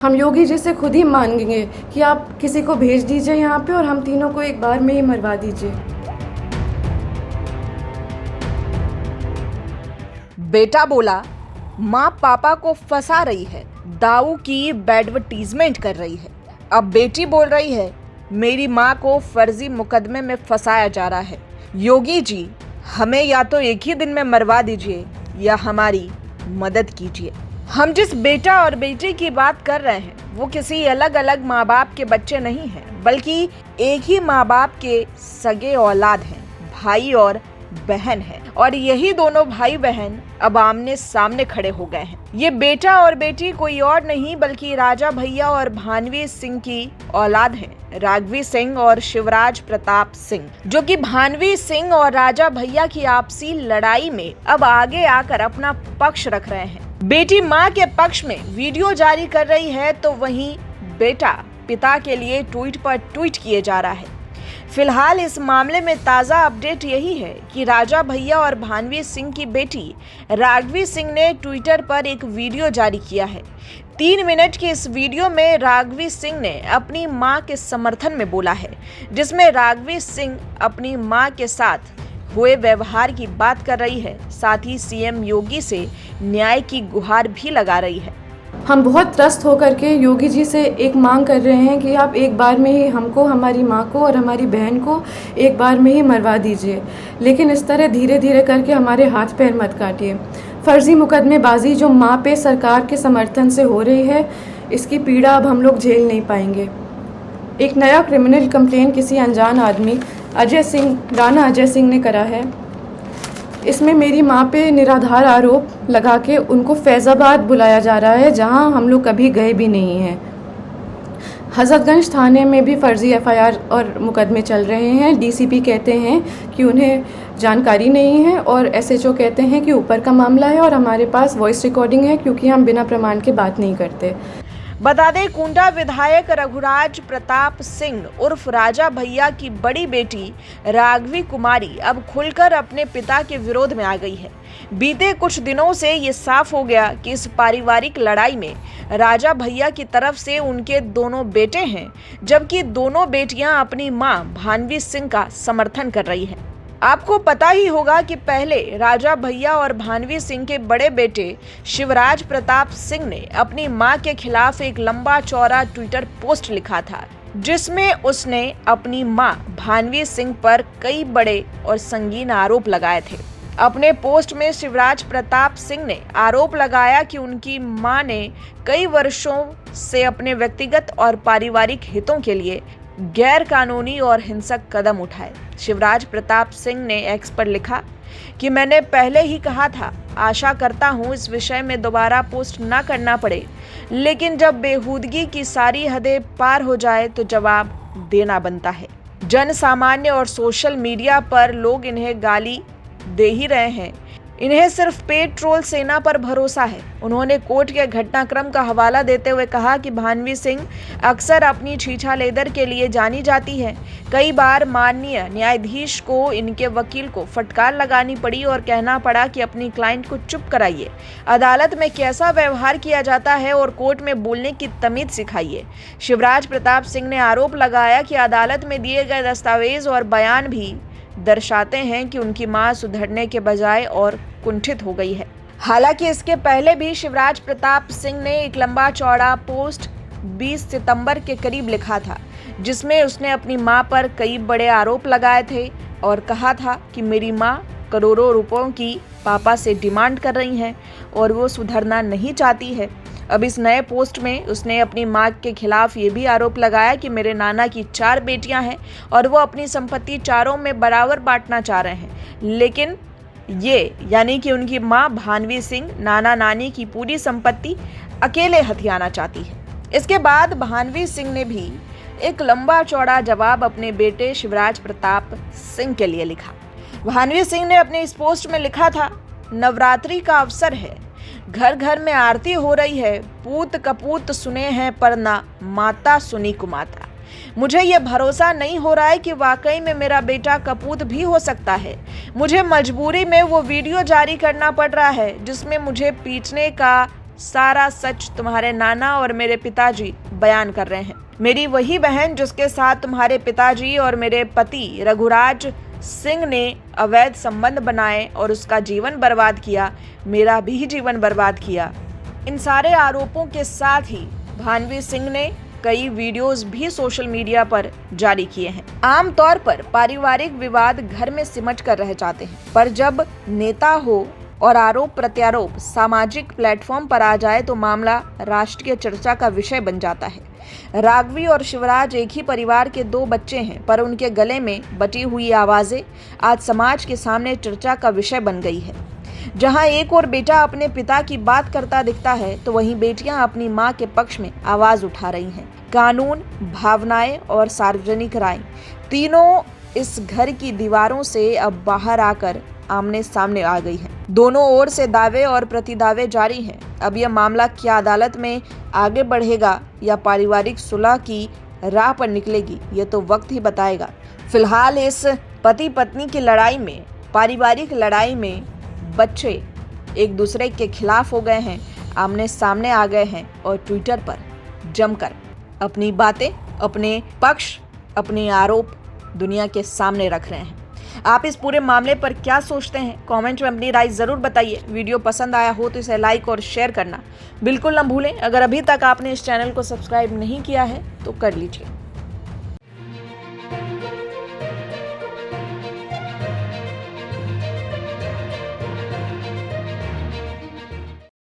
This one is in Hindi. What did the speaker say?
हम योगी जी से खुद ही मांगेंगे कि आप किसी को भेज दीजिए यहाँ पे और हम तीनों को एक बार में ही मरवा दीजिए। बेटा बोला माँ पापा को फंसा रही है, दाऊ की एडवर्टीजमेंट कर रही है। अब बेटी बोल रही है मेरी माँ को फर्जी मुकदमे में फंसाया जा रहा है। योगी जी हमें या तो एक ही दिन में मरवा दीजिए या हमारी मदद कीजिए। हम जिस बेटा और बेटी की बात कर रहे हैं वो किसी अलग अलग माँ बाप के बच्चे नहीं हैं, बल्कि एक ही माँ बाप के सगे औलाद हैं, भाई और बहन है। और यही दोनों भाई बहन अब आमने सामने खड़े हो गए हैं। ये बेटा और बेटी कोई और नहीं बल्कि राजा भैया और भानवी सिंह की औलाद हैं, राघवी सिंह और शिवराज प्रताप सिंह, जो कि भानवी सिंह और राजा भैया की आपसी लड़ाई में अब आगे आकर अपना पक्ष रख रहे हैं। बेटी माँ के पक्ष में वीडियो जारी कर रही है तो वहीं बेटा पिता के लिए ट्वीट पर ट्वीट किए जा रहा है। फिलहाल इस मामले में ताज़ा अपडेट यही है कि राजा भैया और भानवी सिंह की बेटी राघवी सिंह ने ट्विटर पर एक वीडियो जारी किया है। 3 मिनट के इस वीडियो में राघवी सिंह ने अपनी मां के समर्थन में बोला है, जिसमें राघवी सिंह अपनी मां के साथ हुए व्यवहार की बात कर रही है, साथ ही सीएम योगी से न्याय की गुहार भी लगा रही है। हम बहुत त्रस्त होकर के योगी जी से एक मांग कर रहे हैं कि आप एक बार में ही हमको, हमारी माँ को और हमारी बहन को एक बार में ही मरवा दीजिए, लेकिन इस तरह धीरे धीरे करके हमारे हाथ पैर मत काटिए। फर्जी मुकदमेबाजी जो माँ पे सरकार के समर्थन से हो रही है, इसकी पीड़ा अब हम लोग झेल नहीं पाएंगे। एक नया क्रिमिनल कंप्लेन किसी अनजान आदमी राणा अजय सिंह ने करा है। इसमें मेरी माँ पे निराधार आरोप लगा के उनको फैज़ाबाद बुलाया जा रहा है, जहां हम लोग कभी गए भी नहीं हैं। हज़रतगंज थाने में भी फर्जी एफआईआर और मुकदमे चल रहे हैं। डीसीपी कहते हैं कि उन्हें जानकारी नहीं है और एसएचओ कहते हैं कि ऊपर का मामला है और हमारे पास वॉइस रिकॉर्डिंग है, क्योंकि हम बिना प्रमाण के बात नहीं करते। बता दें कुंडा विधायक रघुराज प्रताप सिंह उर्फ राजा भैया की बड़ी बेटी राघवी कुमारी अब खुलकर अपने पिता के विरोध में आ गई है। बीते कुछ दिनों से ये साफ हो गया कि इस पारिवारिक लड़ाई में राजा भैया की तरफ से उनके दोनों बेटे हैं, जबकि दोनों बेटियां अपनी मां भानवी सिंह का समर्थन कर रही हैं। आपको पता ही होगा कि पहले राजा भैया और भानवी सिंह के बड़े बेटे शिवराज प्रताप सिंह ने अपनी मां के खिलाफ एक लंबा चौड़ा ट्विटर पोस्ट लिखा था, जिसमें उसने अपनी मां भानवी सिंह पर कई बड़े और संगीन आरोप लगाए थे। अपने पोस्ट में शिवराज प्रताप सिंह ने आरोप लगाया कि उनकी मां ने कई वर्षों से अपने व्यक्तिगत और पारिवारिक हितों के लिए गैर कानूनी और हिंसक कदम उठाए। शिवराज प्रताप सिंह ने एक्स पर लिखा कि मैंने पहले ही कहा था, आशा करता हूं इस विषय में दोबारा पोस्ट ना करना पड़े, लेकिन जब बेहूदगी की सारी हदें पार हो जाए तो जवाब देना बनता है। जन सामान्य और सोशल मीडिया पर लोग इन्हें गाली दे ही रहे हैं, इन्हें सिर्फ पेड ट्रोल सेना पर भरोसा है। उन्होंने कोर्ट के घटनाक्रम का हवाला देते हुए कहा कि भानवी सिंह अक्सर अपनी छीछा लेदर के लिए जानी जाती है। कई बार माननीय न्यायाधीश को इनके वकील को फटकार लगानी पड़ी और कहना पड़ा कि अपनी क्लाइंट को चुप कराइए, अदालत में कैसा व्यवहार किया जाता है और कोर्ट में बोलने की तमीज सिखाइए। शिवराज प्रताप सिंह ने आरोप लगाया कि अदालत में दिए गए दस्तावेज और बयान भी दर्शाते हैं कि उनकी मां सुधरने के बजाय और कुंठित हो गई है। हालांकि इसके पहले भी शिवराज प्रताप सिंह ने एक लंबा चौड़ा पोस्ट 20 सितंबर के करीब लिखा था, जिसमें उसने अपनी मां पर कई बड़े आरोप लगाए थे और कहा था कि मेरी मां करोड़ों रुपयों की पापा से डिमांड कर रही हैं और वो सुधरना नहीं चाहती है। अब इस नए पोस्ट में उसने अपनी मां के खिलाफ ये भी आरोप लगाया कि मेरे नाना की 4 बेटियां हैं और वो अपनी संपत्ति चारों में बराबर बांटना चाह रहे हैं, लेकिन ये यानी कि उनकी मां भानवी सिंह नाना नानी की पूरी संपत्ति अकेले हथियाना चाहती है। इसके बाद भानवी सिंह ने भी एक लंबा चौड़ा जवाब अपने बेटे शिवराज प्रताप सिंह के लिए लिखा। भानवी सिंह ने अपने इस पोस्ट में लिखा था, नवरात्रि का अवसर है, घर घर में आरती हो रही है, पूत कपूत सुने हैं पर ना माता सुनी कुमाता। मुझे ये भरोसा नहीं हो रहा है कि वाकई में मेरा बेटा कपूत भी हो सकता है। मुझे मजबूरी में वो वीडियो जारी करना पड़ रहा है जिसमें मुझे पीटने का सारा सच तुम्हारे नाना और मेरे पिताजी बयान कर रहे हैं। मेरी वही बहन जिसके साथ तुम्हारे पिताजी और मेरे पति रघुराज सिंह ने अवैध संबंध बनाए और उसका जीवन बर्बाद किया, मेरा भी जीवन बर्बाद किया। इन सारे आरोपों के साथ ही भानवी सिंह ने कई वीडियोस भी सोशल मीडिया पर जारी किए हैं। आमतौर पर पारिवारिक विवाद घर में सिमट कर रह जाते हैं, पर जब नेता हो और आरोप प्रत्यारोप सामाजिक प्लेटफॉर्म पर आ जाए तो मामला राष्ट्रीय चर्चा का विषय बन जाता है। राघवी और शिवराज एक ही परिवार के 2 बच्चे हैं, पर उनके गले में बटी हुई आवाजें आज समाज के सामने चर्चा का विषय बन गई है। जहां एक और बेटा अपने पिता की बात करता दिखता है तो वहीं बेटियां अपनी मां के पक्ष में आवाज उठा रही हैं। कानून, भावनाएं और सार्वजनिक राय तीनों इस घर की दीवारों से अब बाहर आकर आमने सामने आ गई है। दोनों ओर से दावे और प्रतिदावे जारी हैं। अब यह मामला क्या अदालत में आगे बढ़ेगा या पारिवारिक सुलह की राह पर निकलेगी, ये तो वक्त ही बताएगा। फिलहाल इस पति पत्नी की लड़ाई में, पारिवारिक लड़ाई में बच्चे एक दूसरे के खिलाफ हो गए हैं, आमने सामने आ गए हैं और ट्विटर पर जमकर अपनी बातें, अपने पक्ष, अपने आरोप दुनिया के सामने रख रहे हैं। आप इस पूरे मामले पर क्या सोचते हैं? कमेंट में अपनी राय जरूर बताइए। वीडियो पसंद आया हो तो इसे लाइक और शेयर करना बिल्कुल न भूलें। अगर अभी तक आपने इस चैनल को सब्सक्राइब नहीं किया है तो कर लीजिए।